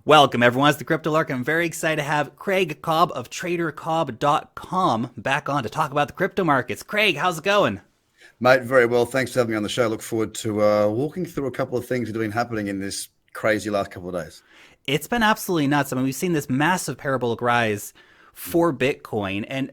Welcome, everyone. It's the Crypto Lark. I'm very excited to have Craig Cobb of TraderCobb.com back on to talk about the crypto markets. Craig, how's it going? Mate, very well. Thanks for having me on the show. Look forward to walking through a couple of things that have been happening in this crazy last couple of days. It's been absolutely nuts. I mean, we've seen this massive parabolic rise for Bitcoin, and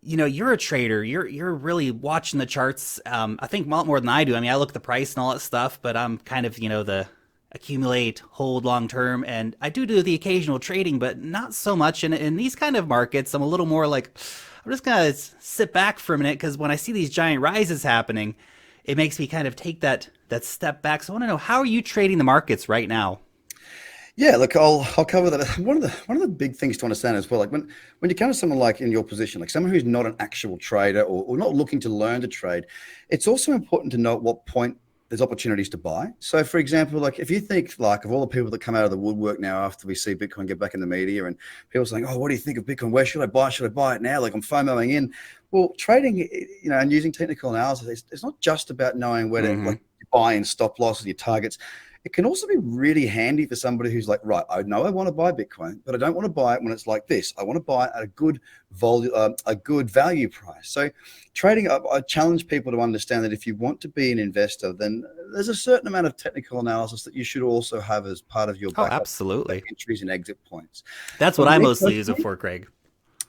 you're a trader. You're really watching the charts. I think more than I do. I mean, I look at the price and all that stuff, but I'm kind of the accumulate, hold long term, and I do the occasional trading, but not so much. And in these kind of markets, I'm a little more like, I'm just gonna sit back for a minute because when I see these giant rises happening, it makes me kind of take that step back. So I want to know, how are you trading the markets right now? Yeah, look, I'll cover that. One of the big things to understand as well, like when you come to someone like in your position, like someone who's not an actual trader or not looking to learn to trade, it's also important to know at what point there's opportunities to buy. So for example, like if you think like of all the people that come out of the woodwork now after we see Bitcoin get back in the media and people saying, oh, what do you think of Bitcoin? Where should I buy? Should I buy it now? Like I'm FOMOing in. Well, trading, and using technical analysis, it's not just about knowing where to like buy and stop losses, your targets. It can also be really handy for somebody who's like, right, I know I want to buy Bitcoin, but I don't want to buy it when it's like this. I want to buy it at a good value price. So trading, I challenge people to understand that if you want to be an investor, then there's a certain amount of technical analysis that you should also have as part of your Oh, backup absolutely. entries and exit points. That's For what I me mostly use it personally, for, Craig.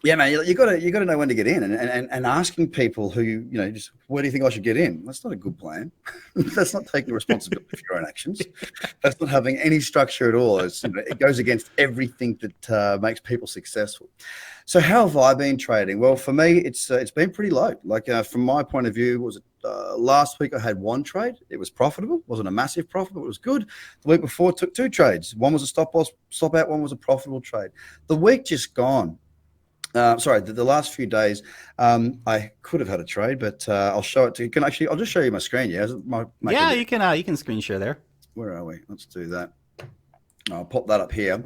yeah, man, you gotta know when to get in, and asking people who just where do you think I should get in? That's not a good plan. That's not taking responsibility for your own actions. That's not having any structure at all. It goes against everything that makes people successful. So how have I been trading? Well, for me, it's been pretty low. Like from my point of view, was it last week I had one trade. It was profitable. Wasn't a massive profit, but it was good. The week before, I took two trades. One was a stop loss, stop out. One was a profitable trade. The week just gone. Sorry, the last few days, I could have had a trade, but I'll show it to you. I'll just show you my screen. Yeah, make a Yeah, bit. you can screen share there. Where are we? Let's do that. I'll pop that up here.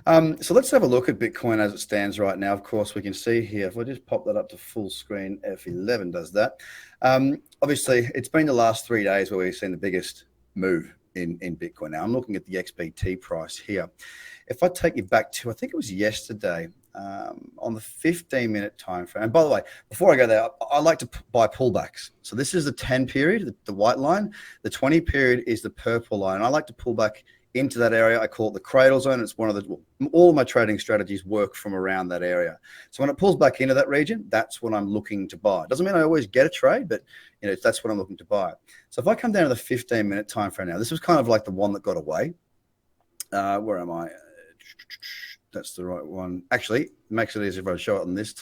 So let's have a look at Bitcoin as it stands right now. Of course, we can see here, if I just pop that up to full screen, F11 does that. Obviously, it's been the last 3 days where we've seen the biggest move in Bitcoin. Now, I'm looking at the XBT price here. If I take you back to, I think it was yesterday, on the 15-minute time frame. And by the way, before I go there, I like to buy pullbacks. So this is the 10 period, the white line. The 20 period is the purple line. And I like to pull back into that area. I call it the cradle zone. It's one of all of my trading strategies work from around that area. So when it pulls back into that region, that's when I'm looking to buy. It doesn't mean I always get a trade, but that's when I'm looking to buy. So if I come down to the 15-minute time frame now, this was kind of like the one that got away. Where am I? That's the right one. Actually, it makes it easier if I show it on this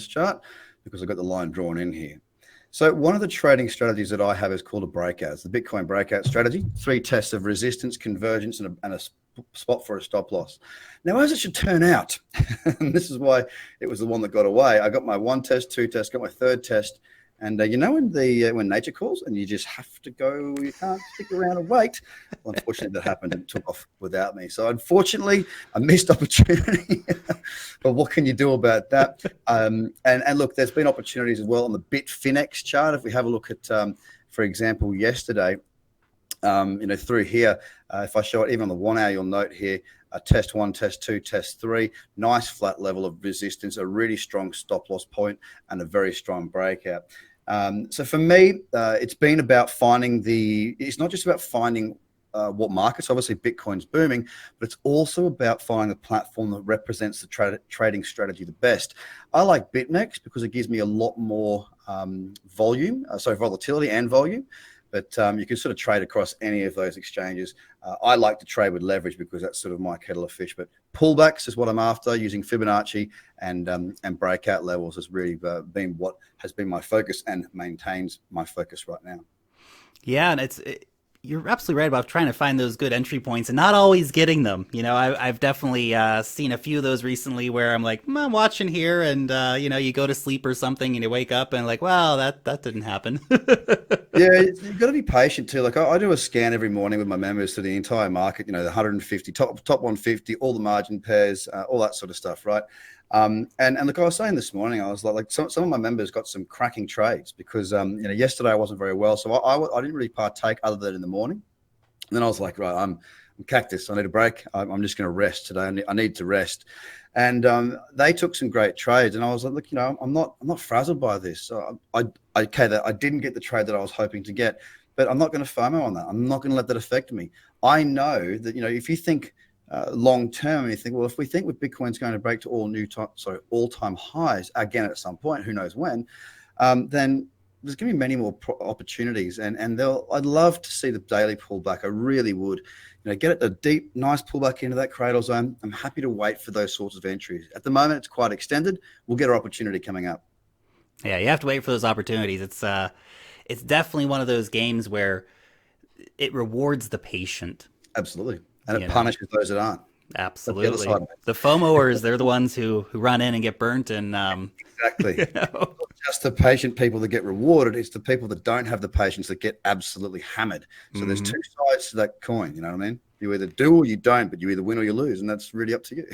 chart because I've got the line drawn in here. So one of the trading strategies that I have is called a breakout. It's the Bitcoin breakout strategy. 3 tests of resistance, convergence, and a spot for a stop loss. Now, as it should turn out, and this is why it was the one that got away, I got my 1 test, 2 tests, got my 3rd test. And when nature calls and you just have to go, you can't stick around and wait. Well, unfortunately, that happened and took off without me. So unfortunately, a missed opportunity. But what can you do about that? And look, there's been opportunities as well on the Bitfinex chart. If we have a look at, for example, yesterday, through here, if I show it even on the 1 hour, you'll note here, test 1, test 2, test 3, nice flat level of resistance, a really strong stop loss point, and a very strong breakout. So for me, it's been about it's not just about finding what markets, obviously Bitcoin's booming, but it's also about finding the platform that represents the trading strategy the best. I like BitMEX because it gives me a lot more volatility and volume. But you can sort of trade across any of those exchanges. I like to trade with leverage because that's sort of my kettle of fish. But pullbacks is what I'm after, using Fibonacci and breakout levels has really been what has been my focus and maintains my focus right now. Yeah, and you're absolutely right about trying to find those good entry points and not always getting them. I've definitely seen a few of those recently where I'm like, I'm watching here, and you go to sleep or something, and you wake up and like, wow, that didn't happen. Yeah, you've got to be patient too. Like I do a scan every morning with my members to the entire market, the 150, top 150, all the margin pairs, all that sort of stuff, right? And like I was saying this morning, I was like some of my members got some cracking trades because yesterday I wasn't very well, so I didn't really partake other than in the morning. And then I was like, right, cactus. I need a break. I'm just going to rest today. I need to rest. And they took some great trades, and I was like, look, I'm not frazzled by this. So that I didn't get the trade that I was hoping to get, but I'm not going to FOMO on that. I'm not going to let that affect me. I know that if you think long term, and you think, well, if we think with Bitcoin's going to break to all-time highs again at some point, who knows when, then there's going to be many more opportunities, and I'd love to see the daily pullback. I really would. Get it a deep, nice pullback into that cradle zone. I'm happy to wait for those sorts of entries. At the moment, it's quite extended. We'll get our opportunity coming up. Yeah, you have to wait for those opportunities. It's definitely one of those games where it rewards the patient. Absolutely, and it punishes those that aren't. Absolutely. The FOMOers, they're the ones who run in and get burnt. And exactly. Not just the patient people that get rewarded. It's the people that don't have the patience that get absolutely hammered. So there's two sides to that coin. You know what I mean? You either do or you don't, but you either win or you lose. And that's really up to you.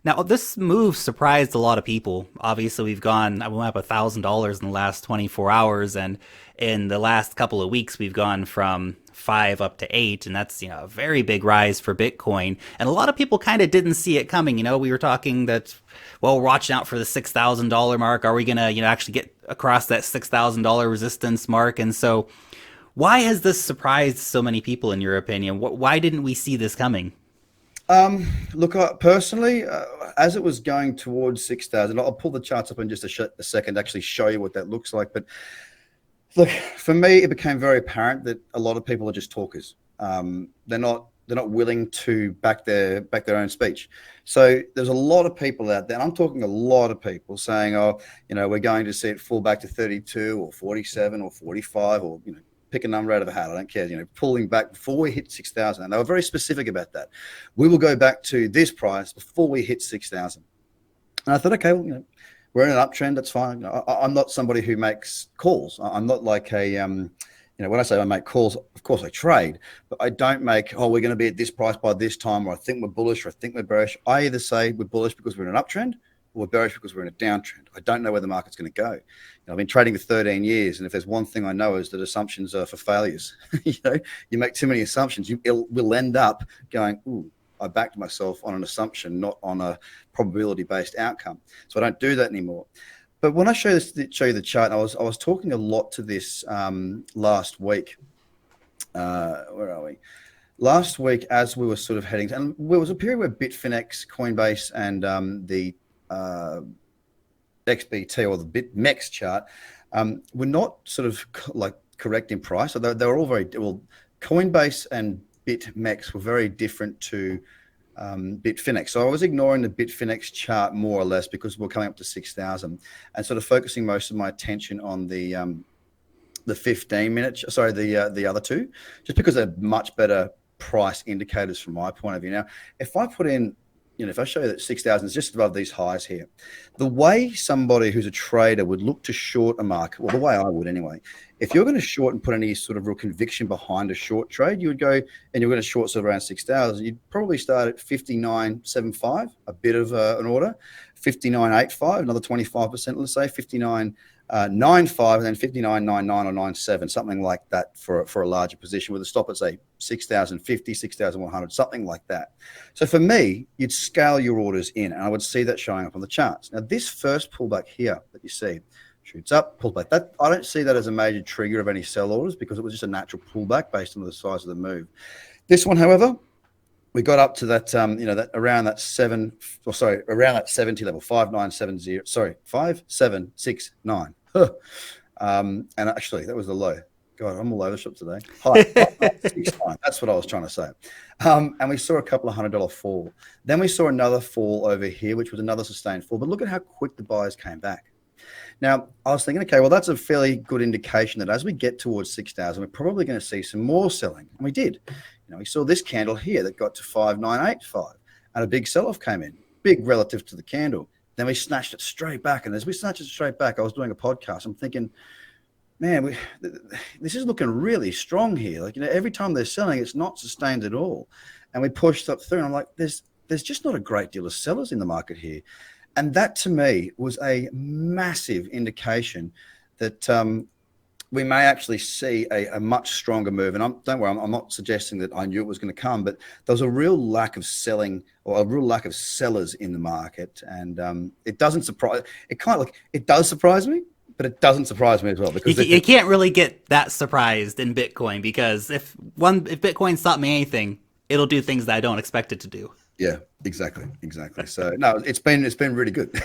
Now, this move surprised a lot of people. Obviously, we went up $1,000 in the last 24 hours. And in the last couple of weeks, we've gone from 5 up to 8. And that's, a very big rise for Bitcoin. And a lot of people kind of didn't see it coming. We were talking that, well, we're watching out for the $6,000 mark. Are we going to, actually get across that $6,000 resistance mark? And so why has this surprised so many people, in your opinion? Why didn't we see this coming? Look, personally, as it was going towards 6,000, I'll pull the charts up in just a second to actually show you what that looks like. But look, for me, it became very apparent that a lot of people are just talkers. They're not willing to back their own speech. So there's a lot of people out there, and I'm talking a lot of people saying, oh, we're going to see it fall back to 32 or 47 or 45 or, pick a number out of a hat. I don't care, pulling back before we hit 6,000. And they were very specific about that. We will go back to this price before we hit 6,000. And I thought, okay, well, we're in an uptrend. That's fine. I'm not somebody who makes calls. I'm not like when I say I make calls, of course I trade, but I don't make, we're going to be at this price by this time, or I think we're bullish, or I think we're bearish. I either say we're bullish because we're in an uptrend, or we're bearish because we're in a downtrend. I don't know where the market's going to go. I've been trading for 13 years, and if there's one thing I know is that assumptions are for failures. You make too many assumptions, you will end up going, ooh, I backed myself on an assumption, not on a probability-based outcome. So I don't do that anymore. But when I show you the chart, I was talking a lot to this last week. Where are we? Last week, as we were sort of heading, and there was a period where Bitfinex, Coinbase, and the XBT or the BitMEX chart were not sort of like correct in price. So they were all very well. Coinbase and BitMEX were very different to Bitfinex. So I was ignoring the Bitfinex chart more or less because we're coming up to 6,000 and sort of focusing most of my attention on the 15-minute, the other two, just because they're much better price indicators from my point of view. Now, if I put in, if I show you that 6,000 is just above these highs here, the way somebody who's a trader would look to short a market, well, the way I would anyway, if you're going to short and put any sort of real conviction behind a short trade, you would go and you're going to short sort of around 6,000. You'd probably start at 59.75, a bit of an order, 59.85, another 25%, let's say 59.95, and then 59.99 or 97, something like that for a larger position with a stop at say 6,050, 6,100, something like that. So for me, you'd scale your orders in, and I would see that showing up on the charts. Now, this first pullback here that you see shoots up, pulls back. That I don't see that as a major trigger of any sell orders because it was just a natural pullback based on the size of the move. This one, however, we got up to that, that around that 70 level, 5970, 5769. And actually, that was the low. God, I'm all over the shop today. High, 59. That's what I was trying to say. And we saw a couple of $100 fall. Then we saw another fall over here, which was another sustained fall. But look at how quick the buyers came back. Now, I was thinking, okay, well, that's a fairly good indication that as we get towards 6,000, we're probably going to see some more selling. And we did. We saw this candle here that got to 5985, and a big sell-off came in, big relative to the candle. Then we snatched it straight back. And as we snatched it straight back, I was doing a podcast. I'm thinking, man, this is looking really strong here. Like, every time they're selling, it's not sustained at all. And we pushed up through, and I'm like, there's just not a great deal of sellers in the market here. And that to me was a massive indication that we may actually see a much stronger move. And don't worry, I'm not suggesting that I knew it was going to come, but there was a real lack of selling or a real lack of sellers in the market. And it doesn't surprise, it does surprise me, but it doesn't surprise me as well. Because you can't really get that surprised in Bitcoin, because if Bitcoin's taught me anything, it'll do things that I don't expect it to do. Yeah, exactly. So no, it's been really good.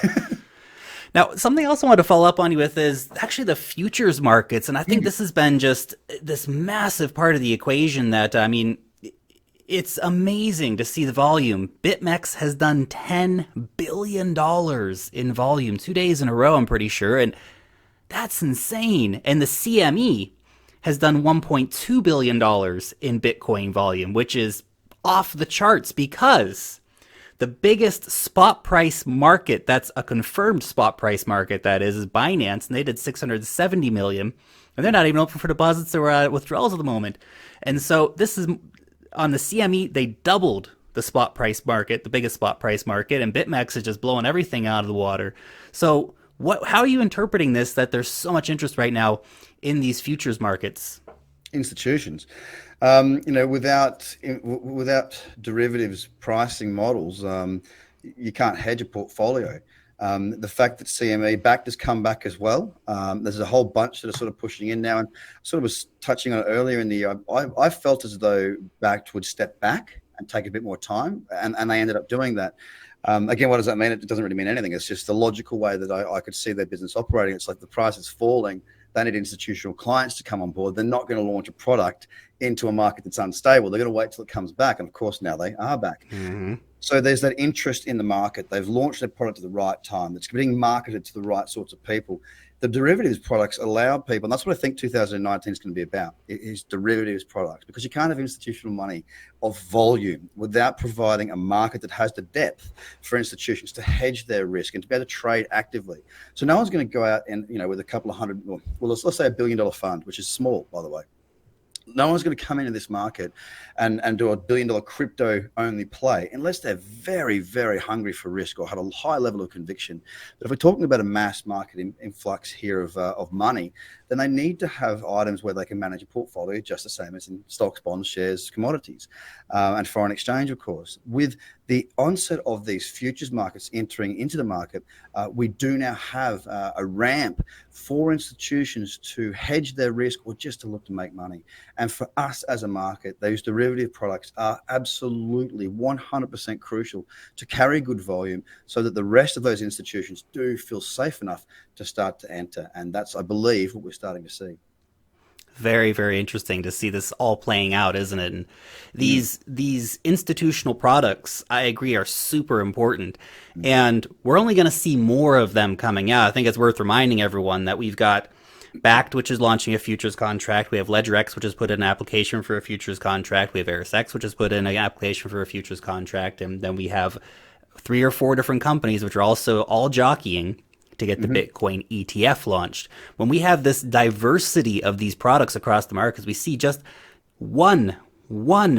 Now, something else I wanted to follow up on you with is actually the futures markets. And I think this has been just this massive part of the equation that, I mean, it's amazing to see the volume. BitMEX has done $10 billion in volume 2 days in a row, I'm pretty sure. And that's insane. And the CME has done $1.2 billion in Bitcoin volume, which is off the charts, because the biggest spot price market, that's a confirmed spot price market, that is Binance, and they did 670 million, and they're not even open for deposits or withdrawals at the moment. And so this is on the CME, they doubled the spot price market, the biggest spot price market, and BitMEX is just blowing everything out of the water. So how are you interpreting this, that there's so much interest right now in these futures markets? Institutions. Without derivatives pricing models, you can't hedge a portfolio. The fact that CME backed has come back as well. There's a whole bunch that are sort of pushing in now, and sort of was touching on it earlier in the year. I felt as though backed would step back and take a bit more time, and they ended up doing that. Again, what does that mean? It doesn't really mean anything. It's just the logical way that I could see their business operating. It's like the price is falling. They need institutional clients to come on board. They're not going to launch a product into a market that's unstable. They're going to wait till it comes back. And of course, now they are back. Mm-hmm. So there's that interest in the market. They've launched their product at the right time. It's being marketed to the right sorts of people. The derivatives products allow people, and that's what I think 2019 is going to be about, is derivatives products, because you can't have institutional money of volume without providing a market that has the depth for institutions to hedge their risk and to be able to trade actively. So no one's going to go out and, with a couple of hundred, well, let's say $1 billion fund, which is small, by the way. No one's going to come into this market and do $1 billion crypto only play unless they're very, very hungry for risk or have a high level of conviction. But if we're talking about a mass market influx here of money, then they need to have items where they can manage a portfolio just the same as in stocks, bonds, shares, commodities, and foreign exchange, of course. With the onset of these futures markets entering into the market, we do now have a ramp for institutions to hedge their risk or just to look to make money. And for us as a market, those derivative products are absolutely 100% crucial to carry good volume so that the rest of those institutions do feel safe enough to start to enter. And that's, I believe, what we're starting to see. Very, very interesting to see this all playing out, isn't it? And these institutional products, I agree, are super important. And we're only going to see more of them coming out. I think it's worth reminding everyone that we've got Backed, which is launching a futures contract. We have LedgerX, which has put in an application for a futures contract. We have ErisX, which has put in an application for a futures contract. And then we have 3 or 4 different companies, which are also all jockeying to get the Bitcoin ETF launched. When we have this diversity of these products across the markets, we see just one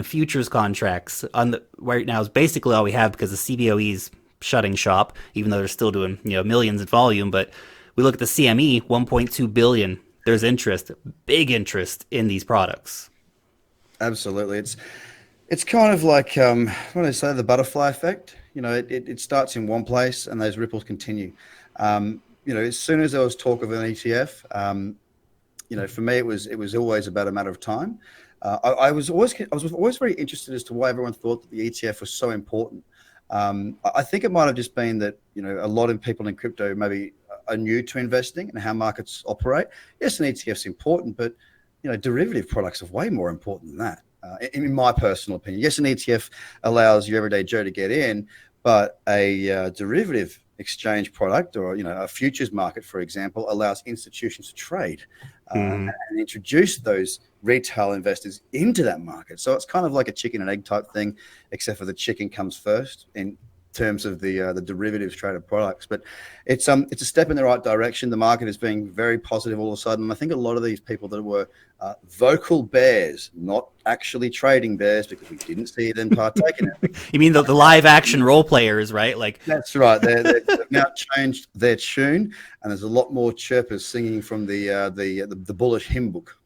futures contracts on the right now is basically all we have, because the CBOE is shutting shop, even though they're still doing millions in volume. But we look at the CME, 1.2 billion. There's interest, big interest in these products. Absolutely. It's kind of like, what do they say, the butterfly effect? It starts in one place and those ripples continue. As soon as there was talk of an ETF, for me, it was always about a matter of time. I was always very interested as to why everyone thought that the ETF was so important. I think it might have just been that, a lot of people in crypto maybe are new to investing and how markets operate. Yes, an ETF's important, but, derivative products are way more important than that. In my personal opinion. Yes, an ETF allows your everyday Joe to get in, but a derivative exchange product or a futures market, for example, allows institutions to trade and introduce those retail investors into that market. So it's kind of like a chicken and egg type thing, except for the chicken comes first in terms of the derivatives traded products. But it's a step in the right direction. The market is being very positive all of a sudden. I think a lot of these people that were vocal bears, not actually trading bears, because we didn't see them partake in it. You mean the live action role players, right? Like that's right. They've now changed their tune, and there's a lot more chirpers singing from the bullish hymn book.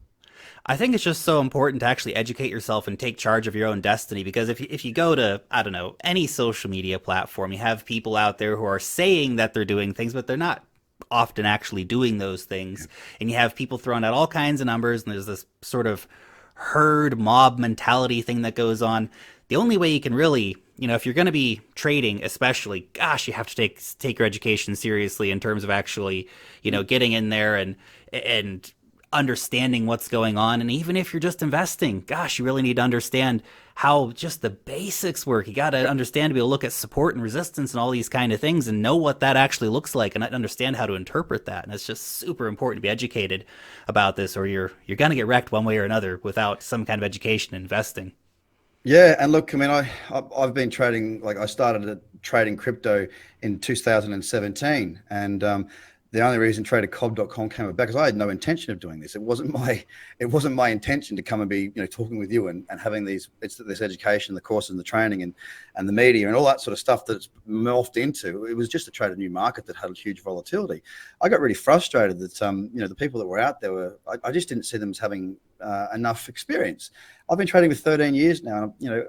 I think it's just so important to actually educate yourself and take charge of your own destiny, because if you go to, I don't know, any social media platform, you have people out there who are saying that they're doing things, but they're not often actually doing those things. And you have people throwing out all kinds of numbers, and there's this sort of herd mob mentality thing that goes on. The only way you can really, if you're going to be trading, especially, gosh, you have to take your education seriously in terms of actually, getting in there and understanding what's going on. And even if you're just investing, gosh, you really need to understand how just the basics work. You got to understand to be able to look at support and resistance and all these kind of things and know what that actually looks like and understand how to interpret that. And it's just super important to be educated about this, or you're going to get wrecked one way or another without some kind of education in investing. Yeah, and look, I mean, I've been trading, like I started trading crypto in 2017, and the only reason tradercobb.com came about, because I had no intention of doing this. It wasn't my intention to come and be talking with you and having this education, the courses and the training and the media and all that sort of stuff that's morphed into. It was just to trade a new market that had a huge volatility. I got really frustrated that the people that were out there I just didn't see them as having enough experience. I've been trading for 13 years now, and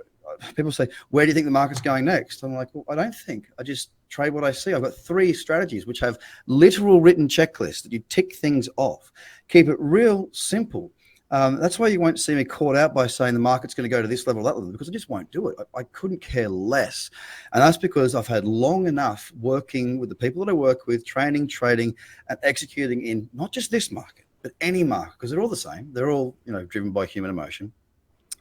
people say, where do you think the market's going next? I'm like, well, I don't think. I just trade what I see. I've got 3 strategies which have literal written checklists that you tick things off. Keep it real simple. That's why you won't see me caught out by saying the market's going to go to this level, that level, because I just won't do it. I couldn't care less. And that's because I've had long enough working with the people that I work with, training, trading, and executing in not just this market, but any market, because they're all the same. They're all driven by human emotion.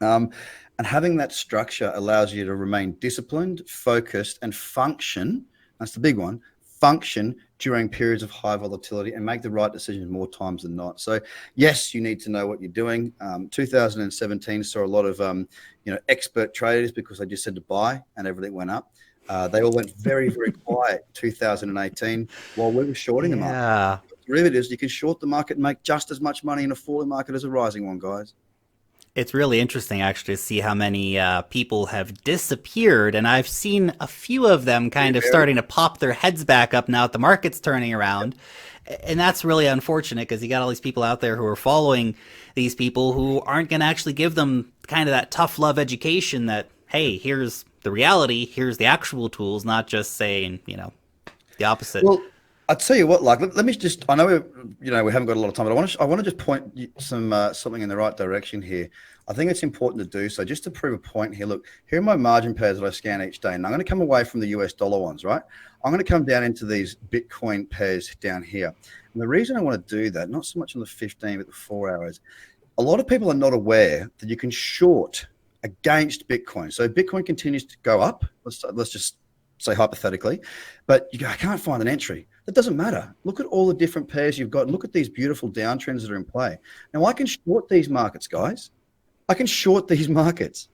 And having that structure allows you to remain disciplined, focused, and function. That's the big one. Function during periods of high volatility and make the right decisions more times than not. So yes, you need to know what you're doing. 2017 saw a lot of expert traders, because they just said to buy and everything went up. They all went very, very quiet 2018 while we were shorting the market. Derivatives, you can short the market and make just as much money in a falling market as a rising one, guys. It's really interesting, actually, to see how many people have disappeared, and I've seen a few of them kind of starting to pop their heads back up now that the market's turning around. And that's really unfortunate, because you got all these people out there who are following these people who aren't going to actually give them kind of that tough love education that, hey, here's the reality, here's the actual tools, not just saying, the opposite. Well, I'll tell you what, like, let me just, I know we haven't got a lot of time, but I want to just point something in the right direction here. I think it's important to do so, just to prove a point here. Look, here are my margin pairs that I scan each day, and I'm going to come away from the US dollar ones, right? I'm going to come down into these Bitcoin pairs down here. And the reason I want to do that, not so much on the 15, but the 4 hours, a lot of people are not aware that you can short against Bitcoin. So Bitcoin continues to go up. Let's just say hypothetically, but I can't find an entry. That doesn't matter. Look at all the different pairs you've got. And look at these beautiful downtrends that are in play. Now, I can short these markets, guys. I can short these markets.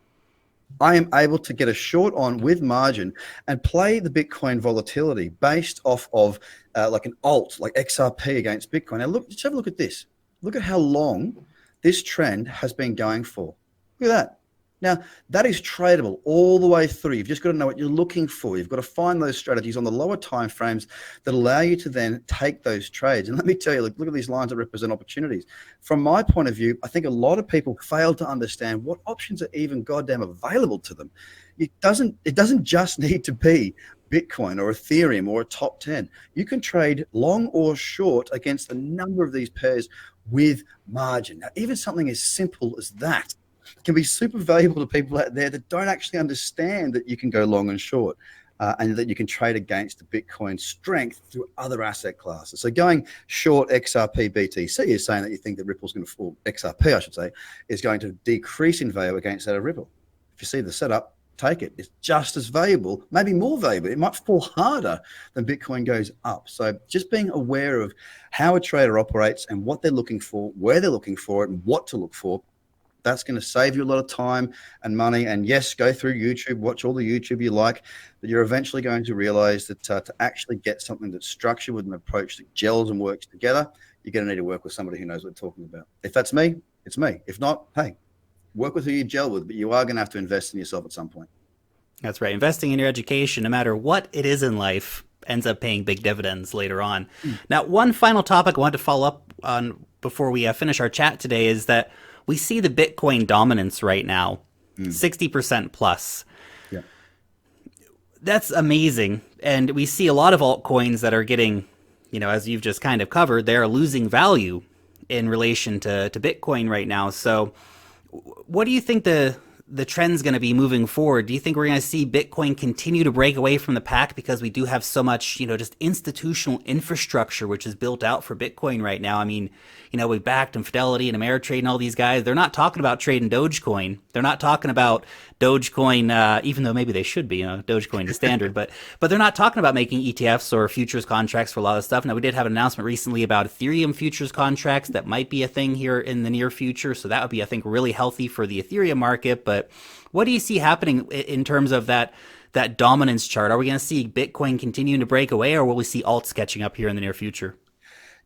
I am able to get a short on with margin and play the Bitcoin volatility based off of like an alt, like XRP against Bitcoin. Now, look, just have a look at this. Look at how long this trend has been going for. Look at that. Now, that is tradable all the way through. You've just got to know what you're looking for. You've got to find those strategies on the lower time frames that allow you to then take those trades. And let me tell you, look at these lines that represent opportunities. From my point of view, I think a lot of people fail to understand what options are even goddamn available to them. It doesn't just need to be Bitcoin or Ethereum or a top 10. You can trade long or short against a number of these pairs with margin. Now, even something as simple as that can be super valuable to people out there that don't actually understand that you can go long and short and that you can trade against the Bitcoin strength through other asset classes. So going short XRP BTC is saying that you think that Ripple's going to fall, XRP I should say, is going to decrease in value against that of Ripple. If you see the setup, take it. It's just as valuable, maybe more valuable. It might fall harder than Bitcoin goes up. So just being aware of how a trader operates and what they're looking for, where they're looking for it, and what to look for That's going to save you a lot of time and money. And yes, go through YouTube, watch all the YouTube you like, but you're eventually going to realize that to actually get something that's structured with an approach that gels and works together, you're going to need to work with somebody who knows what they're talking about. If that's me, it's me. If not, hey, work with who you gel with, but you are going to have to invest in yourself at some point. That's right. Investing in your education, no matter what it is in life, ends up paying big dividends later on. Now, one final topic I want to follow up on before we finish our chat today is that we see the Bitcoin dominance right now, 60% plus. Yeah. That's amazing. And we see a lot of altcoins that are getting, as you've just kind of covered, they're losing value in relation to Bitcoin right now. So what do you think the trend's going to be moving forward? Do you think we're going to see Bitcoin continue to break away from the pack because we do have so much, just institutional infrastructure which is built out for Bitcoin right now? I mean, we backed and Fidelity and Ameritrade and all these guys. They're not talking about trading Dogecoin. They're not talking about Dogecoin, even though maybe they should be. Dogecoin is standard, but they're not talking about making ETFs or futures contracts for a lot of stuff. Now, we did have an announcement recently about Ethereum futures contracts that might be a thing here in the near future. So that would be, I think, really healthy for the Ethereum market. But what do you see happening in terms of that dominance chart? Are we going to see Bitcoin continuing to break away, or will we see alts catching up here in the near future?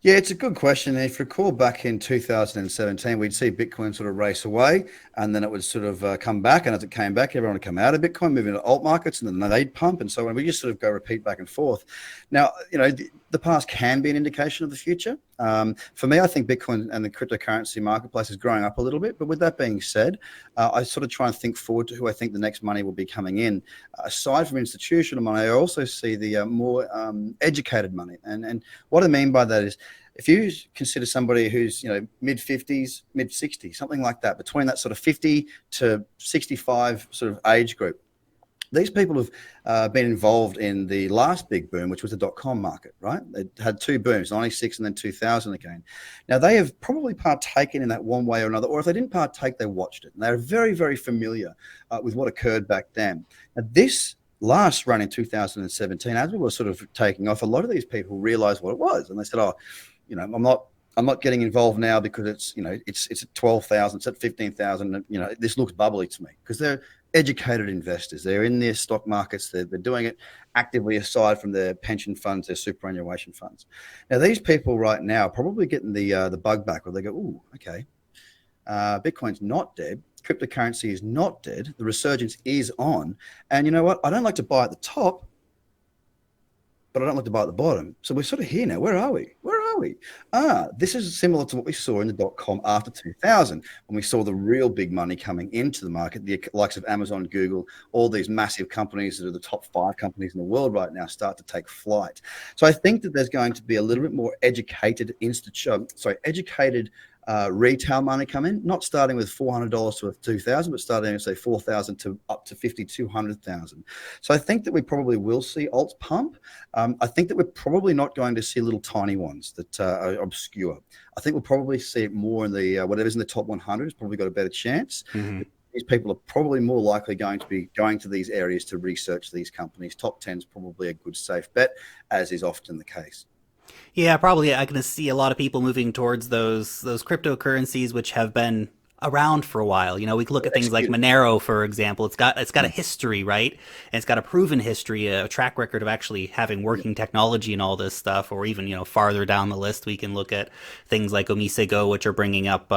Yeah, it's a good question. If you recall back in 2017, we'd see Bitcoin sort of race away, and then it would sort of come back. And as it came back, everyone would come out of Bitcoin, move into alt markets, and then they'd pump. And so on. We just sort of go repeat back and forth. Now, the past can be an indication of the future. For me, I think Bitcoin and the cryptocurrency marketplace is growing up a little bit. But with that being said, I sort of try and think forward to who I think the next money will be coming in. Aside from institutional money, I also see the more educated money. And what I mean by that is, if you consider somebody who's, mid 50s, mid 60s, something like that, between that sort of 50 to 65 sort of age group, these people have been involved in the last big boom, which was the .com market, right? They had two booms, 96 and then 2000 again. Now, they have probably partaken in that one way or another, or if they didn't partake, they watched it. And they're very, very familiar with what occurred back then. Now, this last run in 2017, as we were sort of taking off, a lot of these people realized what it was. And they said, I'm not getting involved now because it's at 12,000, it's at 15,000. This looks bubbly to me, because they're educated investors. They're in their stock markets. They're doing it actively aside from their pension funds, their superannuation funds. Now, these people right now are probably getting the bug back, where they go, "Ooh, okay, Bitcoin's not dead. Cryptocurrency is not dead. The resurgence is on. And you know what? I don't like to buy at the top, but I don't like to buy at the bottom. So we're sort of here now. Where are we? This is similar to what we saw in the .com after 2000, when we saw the real big money coming into the market, the likes of Amazon, Google, all these massive companies that are the top 5 companies in the world right now start to take flight. So I think that there's going to be a little bit more educated retail money come in, not starting with $400 to 2,000, but starting at say 4,000 to up to 50, 200,000. So I think that we probably will see alts pump. I think that we're probably not going to see little tiny ones that are obscure. I think we'll probably see it more in the whatever's in the top 100 has probably got a better chance. Mm-hmm. These people are probably more likely going to be going to these areas to research these companies. Top 10 is probably a good safe bet, as is often the case. Yeah, probably. I can see a lot of people moving towards those cryptocurrencies which have been around for a while. We can look at things like Monero, for example. It's got a history, right? And it's got a proven history, a track record of actually having working technology and all this stuff. Or even farther down the list, we can look at things like Omisego, which are bringing up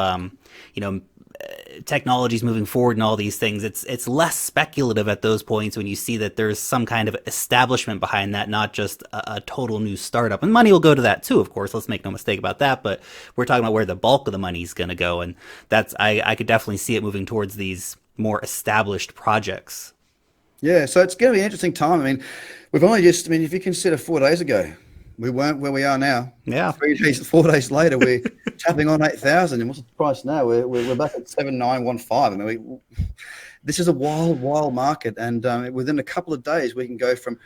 technologies moving forward and all these things. It's less speculative at those points when you see that there's some kind of establishment behind that, not just a total new startup. And money will go to that too, of course. Let's make no mistake about that. But we're talking about where the bulk of the money is going to go, and that's I could definitely see it moving towards these more established projects. Yeah, so it's going to be an interesting time. I mean, if you consider 4 days ago, we weren't where we are now. Yeah. 4 days later, we're tapping on 8,000. And what's the price now? We're back at 7,915. I mean, this is a wild market. And within a couple of days, we can go from,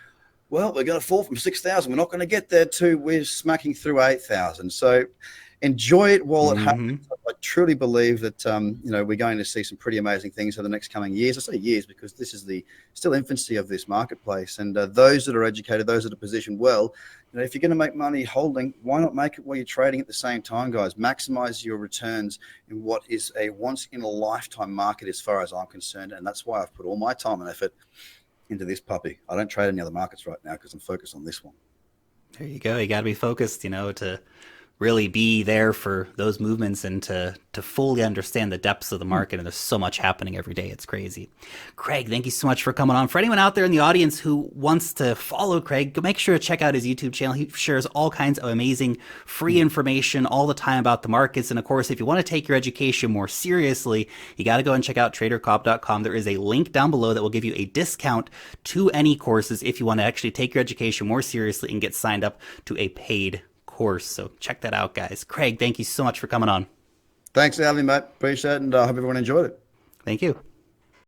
we're going to fall from 6,000. We're not going to get there to we're smacking through 8,000. So enjoy it while it Mm-hmm. happens. I truly believe that we're going to see some pretty amazing things over the next coming years. I say years because this is the still infancy of this marketplace, and those that are educated, those that are positioned well, if you're going to make money holding, why not make it while you're trading at the same time, guys? Maximize your returns in what is a once in a lifetime market as far as I'm concerned, and that's why I've put all my time and effort into this puppy. I don't trade any other markets right now because I'm focused on this one. There you go. You got to be focused, to really be there for those movements and to fully understand the depths of the market. And there's so much happening every day. It's crazy. Craig, thank you so much for coming on. For anyone out there in the audience who wants to follow Craig, make sure to check out his YouTube channel. He shares all kinds of amazing free information all the time about the markets. And of course, if you want to take your education more seriously, you got to go and check out tradercobb.com. There is a link down below that will give you a discount to any courses if you want to actually take your education more seriously and get signed up to a paid course. So check that out, guys. Craig, thank you so much for coming on. Thanks for having me, mate. Appreciate it, and I hope everyone enjoyed it. Thank you.